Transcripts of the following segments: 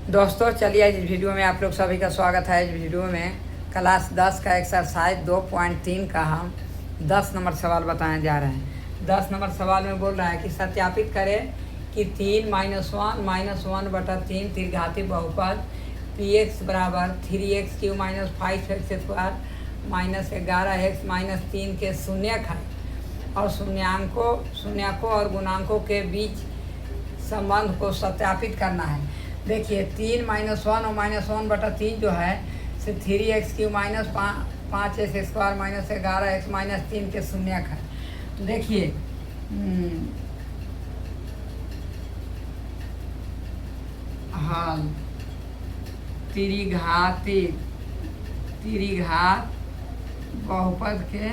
दोस्तों चलिए आज इस वीडियो में आप लोग सभी का स्वागत है। इस वीडियो में क्लास 10 का एक्सरसाइज 2.3 का हम 10 नंबर सवाल बताने जा रहे हैं। 10 नंबर सवाल में बोल रहा है कि सत्यापित करें कि 3 - 1 बटा 3 त्रिघाती बहुपद px बराबर 3x³ - 5x² - 11x - 3 के शून्यक है और शून्यकों और गुणांकों के बीच संबंध को सत्यापित करना है। देखिए 3 - 1 और -1 बटा 3 जो है से 3x³ - 5x² - 11x - 3 के शून्यक है। तो देखिए हल त्रिघात बहुपद के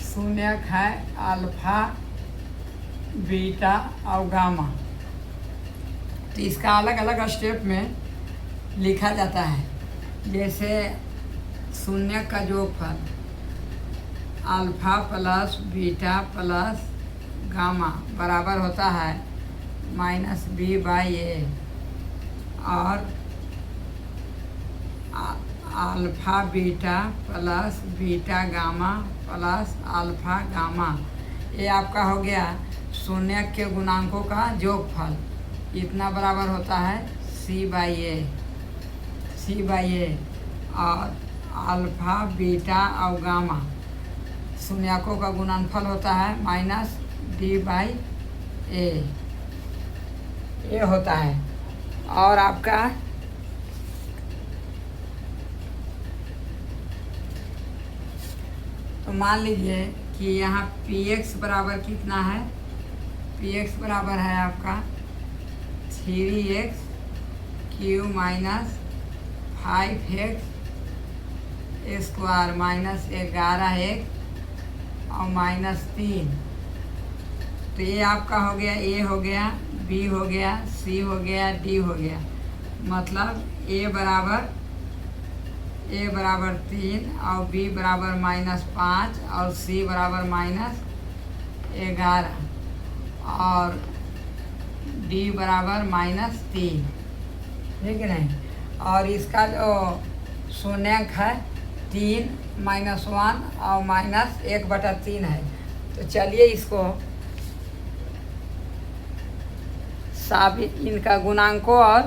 शून्यक है अल्फा बीटा और गामा। तो इसका अलग अलग स्टेप में लिखा जाता है। जैसे शून्यक का जोगफल alpha plus beta plus gamma बराबर होता है -b/a और alpha beta plus beta gamma plus alpha gamma, ये आपका हो गया शून्यक के गुणांकों का जोगफल। इतना बराबर होता है c/a और अल्फा बीटा और गामा शून्यकों का गुणनफल होता है -d/a, ये होता है। और आपका तो मान लीजिए कि यहाँ px बराबर कितना है, px बराबर है आपका 3x³ - 5x² - 11x और -3। तो ये आपका हो गया a हो गया, b हो गया, c हो गया, d हो गया। मतलब a बराबर 3 और b बराबर -5 और c बराबर -11 और d बराबर -3, ठीक है नहीं। और इसका जो शून्यक है 3 - 1 और -1/3 है। तो चलिए इसको साबित, इनका गुणांकों और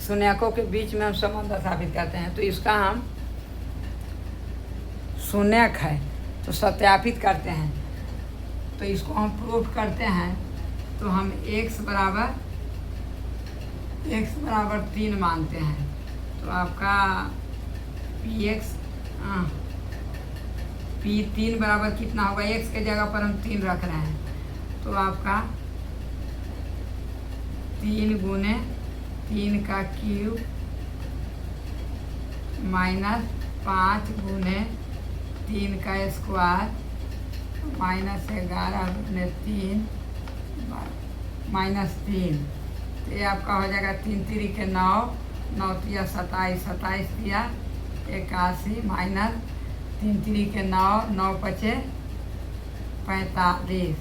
शून्यकों के बीच में हम संबंध साबित करते हैं। तो इसका हम शून्यक है तो सत्यापित करते हैं। तो इसको हम प्रूफ करते हैं। तो हम x बराबर 3 मानते हैं। तो आपका p3 बराबर कितना होगा, x के जगह पर हम 3 रख रहे हैं। तो आपका 3 × 3 का क्यूब -5 × 3 का स्क्वायर -11 × 3 -3। तो ये आपका हो जाएगा 3 × 3 = 9, 9 × 3 = 27, 27 × 81 माइनस 3 × 3 = 9, 9 × 5 = 45,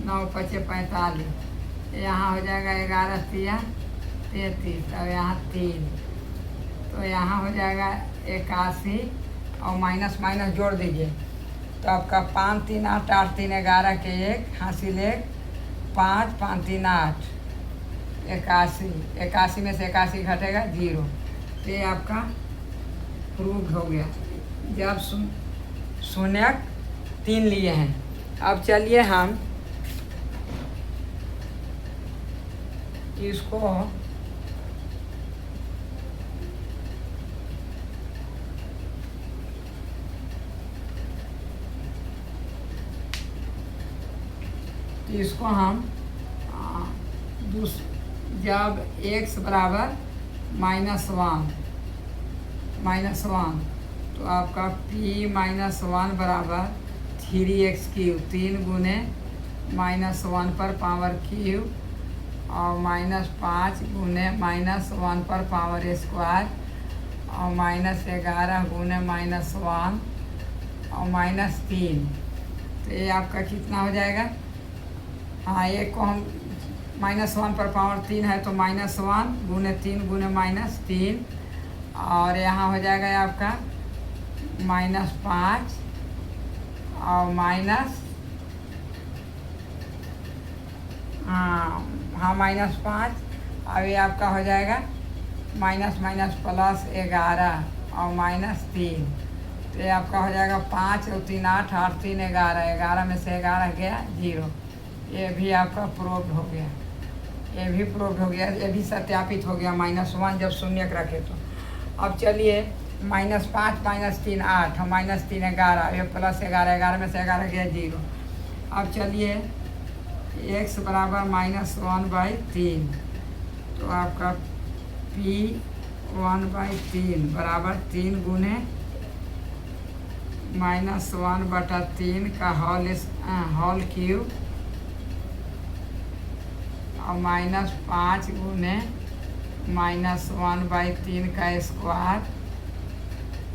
9 × 5 = 45। यहाँ हो जाएगा 11 × 3 = 33 और यहाँ 3। तो यहाँ हो जाएगा 81 और माइनस जोड़ दीजिए। तो आपका 5 × 3 = 8, 8 × 3 = 11 के 1 हासिल 1, 5 5 × 3 = 8, 81, 81 में से 81 घटेगा 0। तो ये आपका प्रूव हो गया जब शून्यक 3 लिए हैं। अब चलिए हम इसको हम जब x बराबर -1 तो आपका p-1 बराबर 3x³ 3 × -1 पर पावर क्यूब और -5 × -1 पर पावर स्क्वायर और -11 × -1 और -3। तो ये आपका कितना हो जाएगा, हाँ एक को हम -1 पर पावर 3 है तो -1 गुने 3 गुने -3, और यहाँ हो जाएगा ये आपका -5 और माइनस, हाँ -5, अब ये आपका हो जाएगा माइनस माइनस प्लस 11 और -3, तो ये आपका हो जाएगा 5 और 3 8, 8 3 11, 11 में से 11 गया 0। ये भी आपका प्रूव्ड हो गया, ये भी प्रूव्ड हो गया, ये भी सत्यापित हो गया -1 जब शून्य रखे तो। अब चलिए -5 -3 8 और -3 11, ये +11, 11 में से 11 गया 0। अब चलिए x बराबर -1/3, तो आपका P1/3 बराबर 3 गुने -1/3 का होल क्यूब और -5 गुने -1/3 का स्क्वायर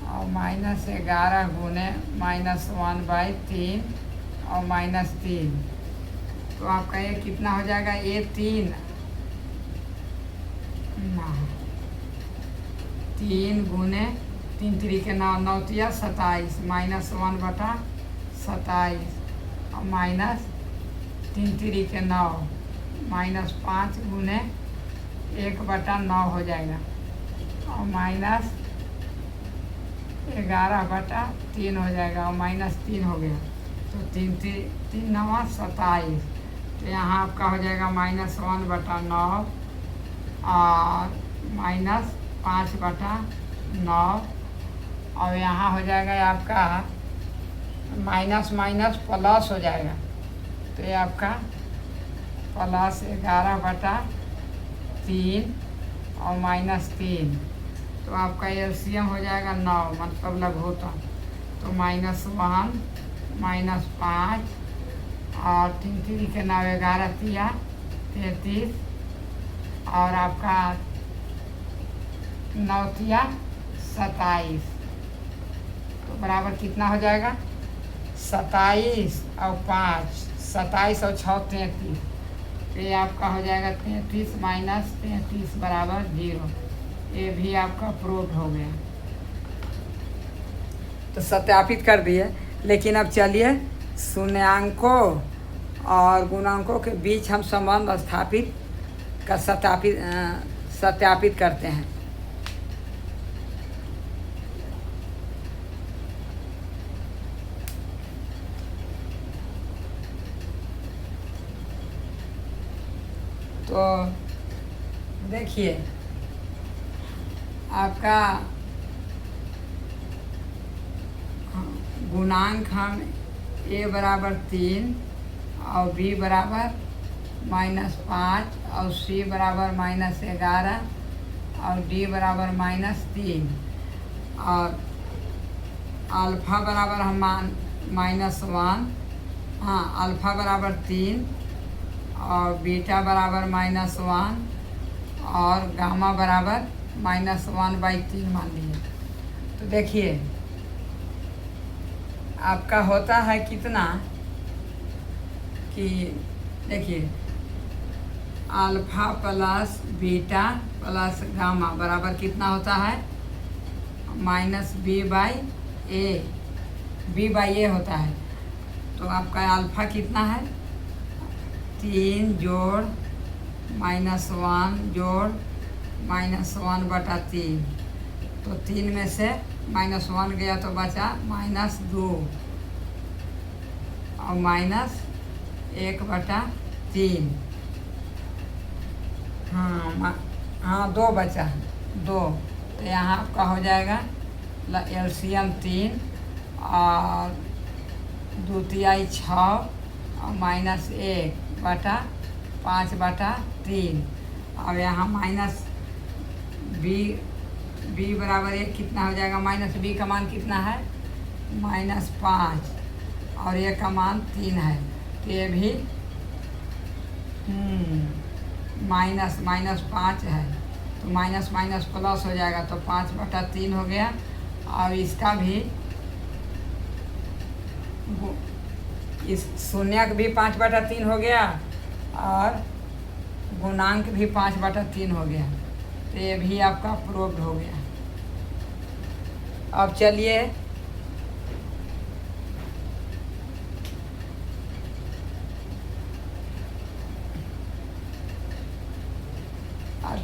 और -11 गुने -1/3 और -3, तो आपका ये कितना हो जाएगा, ये 3 गुने 3 3 के 9 9 तिया 27 -1/27 और -3 3 के 9 -5 गुने 1/9 हो जाएगा और -11/3 हो जाएगा और -3 हो गया, तो 3 3 9 27, तो यहाँ आपका हो जाएगा -1/9 और -5/9, और यहाँ हो जाएगा आपका माइनस माइनस प्लस हो जाएगा, तो ये आपका +11/3 और -3, तो आपका एलसीएम हो जाएगा 9, मतलब लघुत्तम, तो -1 -5 और 3 3 के 9 11 तिया 33 और आपका 9 तिया 27, तो बराबर कितना हो जाएगा 27 और 5 27 और 6 33, तो ये आपका हो जाएगा 33 - 33 बराबर 0। ये भी आपका प्रूव्ड हो गया, तो सत्यापित कर दिए। लेकिन अब चलिए शून्यांकों और गुणांकों के बीच हम संबंध स्थापित कर सत्यापित करते हैं। तो देखिए आपका गुणांक हम a बराबर 3 और b बराबर -5 और c बराबर -11 और d बराबर -3 और अल्फ़ा बराबर हम -1, हाँ अल्फ़ा बराबर 3 और बीटा बराबर -1 और गामा बराबर -1/3 मान लीजिए। तो देखिए आपका होता है कितना कि देखिए alpha plus beta plus gamma बराबर कितना होता है -b/a होता है। तो आपका अल्फ़ा कितना है 3 जोड़ -1 जोड़ -1/3, तो 3 में से -1 गया तो बचा -2 और -1/3, हाँ 2 बचा 2, तो यहाँ आपका हो जाएगा एलसीएम 3 और 2 तिहाई 6 और -1/5/3, और यहाँ -b बराबर 1 कितना हो जाएगा, -b का मान कितना है -5 और ये का मान 3 है, तो ये भी -5 है, तो माइनस माइनस प्लस हो जाएगा, तो 5/3 हो गया। और इसका भी इस शून्यक भी 5/3 हो गया और गुणांक भी 5/3 हो गया। तो ये भी आपका प्रूव्ड हो गया। अब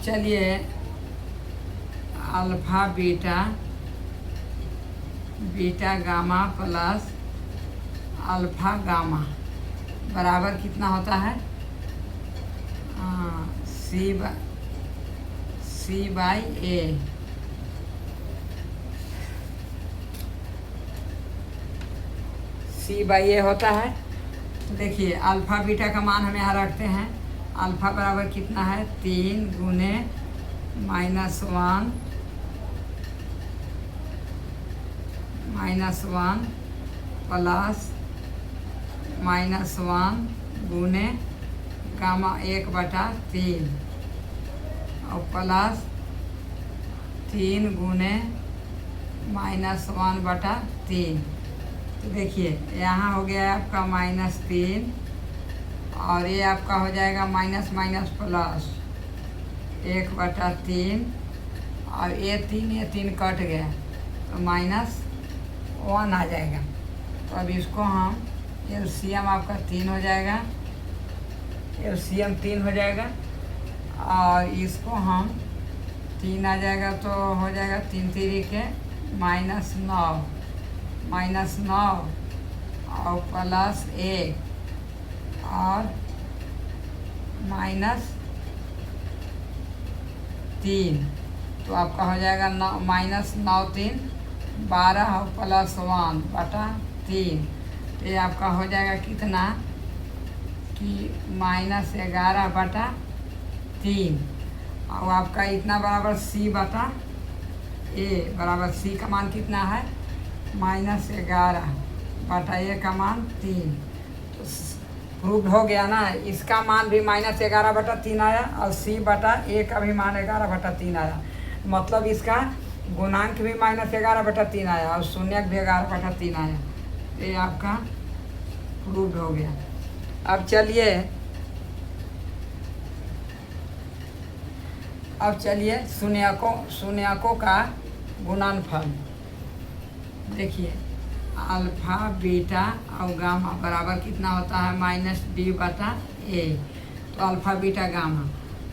चलिए alpha beta gamma plus alpha gamma बराबर कितना होता है? C/A। C/A होता है। तो देखिए अल्फा बीटा का मान हम यहाँ रखते हैं। अल्फा बराबर कितना है? 3 गुने -1 प्लस -1 गुने गामा 1/3 और प्लस 3 गुने -1/3। तो देखिए यहाँ हो गया आपका -3 और ये आपका हो जाएगा माइनस प्लस 1/3 और ये 3 कट गया तो -1 आ जाएगा। तो अब इसको हम एलसीएम आपका 3 हो जाएगा, एलसीएम 3 हो जाएगा और इसको हम 3 आ जाएगा तो हो जाएगा 3 3 के -9 और प्लस 1 और -3। तो आपका हो जाएगा -9 3 12 और प्लस 1/3। तो ये आपका हो जाएगा कितना कि -11/3 और आपका इतना बराबर C/A बराबर C का मान कितना है? -11/A का मान 3। तो प्रूव हो गया ना। इसका मान भी -11/3 आया और C/A का भी मान 11/3 आया। मतलब इसका गुणांक भी -11/3 आया और शून्यक भी 11/3 आया। तो ये आपका प्रूव्ड हो गया। अब चलिए शून्यकों का गुणनफल देखिए। अल्फा बीटा और गामा बराबर कितना होता है? -D/A। तो अल्फा बीटा गामा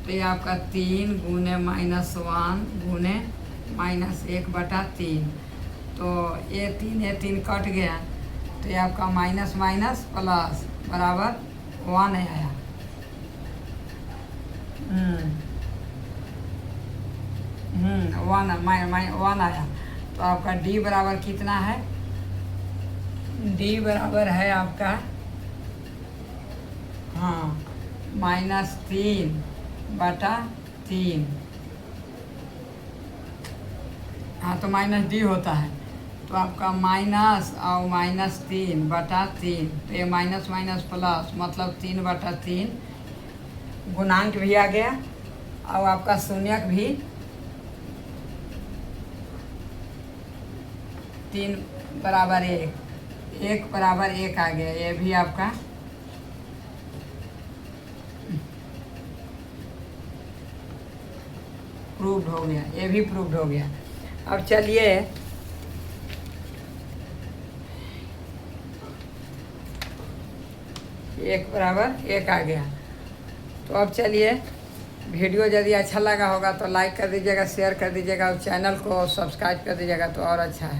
तो ये आपका 3 गुने -1 गुने -1/3। तो ये 3 कट गया तो ये आपका माइनस प्लस बराबर 1 आया। 1 आया। तो आपका D बराबर कितना है? D बराबर है आपका -3/3। तो -D होता है। तो आपका माइनस और -3/3। तो ये माइनस प्लस मतलब 3/3 गुणांक भी आ गया और आपका शून्यक भी 1 आ गया। ये भी आपका प्रूव्ड हो गया। ये भी प्रूव्ड हो गया। अब चलिए एक बराबर 1 आ गया। तो अब चलिए वीडियो यदि अच्छा लगा होगा तो लाइक कर दीजिएगा, शेयर कर दीजिएगा और चैनल को सब्सक्राइब कर दीजिएगा तो और अच्छा है।